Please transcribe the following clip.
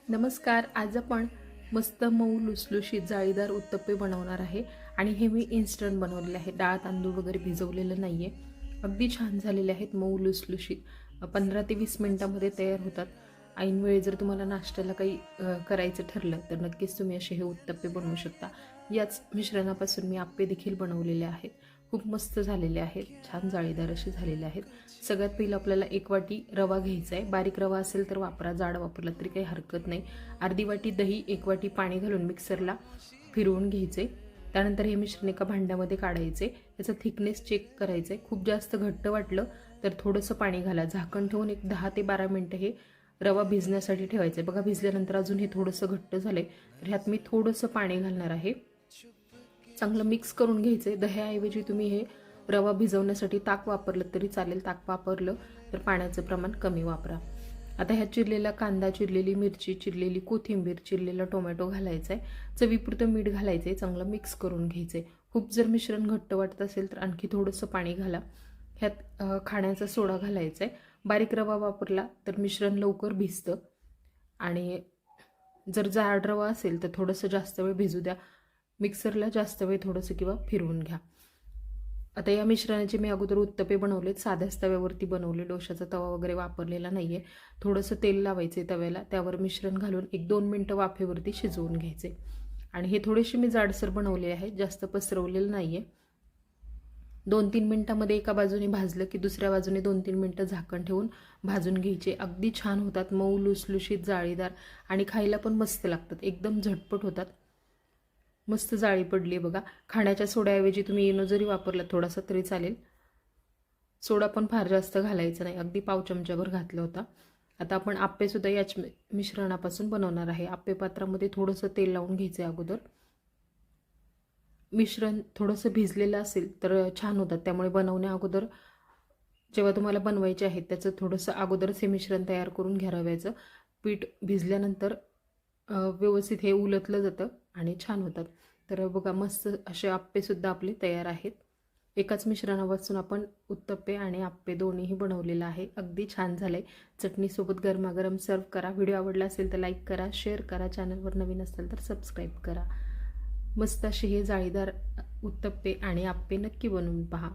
नमस्कार. आज आपण मस्त मऊ लुसलुशीत जाळीदार उत्तप्पे बनवणार आहे आणि हे मी इन्स्टंट बनवलेले आहे. डाळ तांदूळ वगैरे भिजवलेलं नाही आहे. अगदी छान झालेले आहेत, मऊ लुसलुशीत. 15 ते 20 मिनिटांमध्ये तयार होतात. ऐनवेळी जर तुम्हाला नाश्त्याला काही करायचं ठरलं तर नक्कीच तुम्ही असे हे उत्तप्पे बनवू शकता. याच मिश्रणापासून मी आप्पे देखील बनवलेले आहेत. खूप मस्त झालेले आहेत, छान जाळीदार असे झालेले आहेत. सगळ्यात पहिलं आपल्याला 1 वाटी रवा घ्यायचा आहे. बारीक रवा असेल तर वापरा, जाड वापरला तरी काही हरकत नाही. अर्धी वाटी दही, 1 वाटी पाणी घालून मिक्सरला फिरवून घ्यायचे. त्यानंतर हे मिश्रण एका भांड्यामध्ये काढायचे. याचा थिकनेस चेक करायचं आहे. खूप जास्त घट्ट वाटलं तर थोडंसं पाणी घाला. झाकण ठेवून एक 10 ते 12 मिनटं हे रवा भिजण्यासाठी ठेवायचं आहे. बघा, भिजल्यानंतर अजून हे थोडंसं घट्ट झालं आहे, तर ह्यात मी थोडंसं पाणी घालणार आहे. चांगलं मिक्स करून घ्यायचं आहे. दह्याऐवजी तुम्ही हे रवा भिजवण्यासाठी ताक वापरलं तरी चालेल. ताक वापरलं तर पाण्याचं प्रमाण कमी वापरा. आता ह्यात चिरलेला कांदा, चिरलेली मिरची, चिरलेली कोथिंबीर, चिरलेला टोमॅटो घालायचा आहे. चवीपुरतं मीठ घालायचं आहे. चांगलं मिक्स करून घ्यायचं आहे. खूप जर मिश्रण घट्ट वाटत असेल तर आणखी थोडंसं पाणी घाला. ह्यात खाण्याचा सोडा घालायचा आहे. बारीक रवा वापरला तर मिश्रण लवकर भिजतं आणि जर जाड रवा असेल तर थोडंसं जास्त वेळ भिजू द्या. मिक्सरला जास्त वेळ थोडंसं किंवा फिरवून घ्या. आता या मिश्रणाचे मी अगोदर उत्तप्पे बनवलेत. साध्याच तव्यावरती बनवले, डोशाचा तवा वगैरे वापरलेला नाही आहे. थोडंसं तेल लावायचे तव्याला, त्यावर मिश्रण घालून 1-2 मिनटं वाफेवरती शिजवून घ्यायचे. आणि हे थोडेसे मी जाडसर बनवले आहेत, जास्त पसरवलेलं नाही आहे. 2-3 मिनटामध्ये एका बाजूने भाजलं की दुसऱ्या बाजूने 2-3 मिनटं झाकण ठेवून भाजून घ्यायचे. अगदी छान होतात, मऊ लुसलुशीत जाळीदार आणि खायला पण मस्त लागतात. एकदम झटपट होतात. मस्त जाळी पडली बघा. खाण्याच्या सोड्याऐवजी तुम्ही इनो जरी वापरला थोडासा तरी चालेल. सोडा पण फार जास्त घालायचा नाही, अगदी पाव चमच्याभर घातला होता. आता आपण आप्पेसुद्धा याच मिश्रणापासून बनवणार आहे. आप्पे पात्रामध्ये थोडंसं तेल लावून घ्यायचं आहे अगोदर. मिश्रण थोडंसं भिजलेलं असेल तर छान होतात, त्यामुळे बनवण्या अगोदर जेव्हा तुम्हाला बनवायचे आहेत त्याचं थोडंसं अगोदरच हे मिश्रण तयार करून घ्या रव्याचं. पीठ भिजल्यानंतर व्यवस्थित हे उलटलं जातं आणि छान होतात. तर बघा, मस्त असे आप्पेसुद्धा आपले तयार आहेत. एकाच मिश्रणापासून आपण उत्तप्पे आणि आप्पे दोन्हीही बनवलेलं आहे. अगदी छान झालं आहे. चटणीसोबत गरमागरम सर्व करा. व्हिडिओ आवडला असेल तर लाईक करा, शेअर करा. चॅनलवर नवीन असेल तर सबस्क्राईब करा. मस्त असे हे जाळीदार उत्तप्पे आणि आप्पे नक्की बनवून पहा.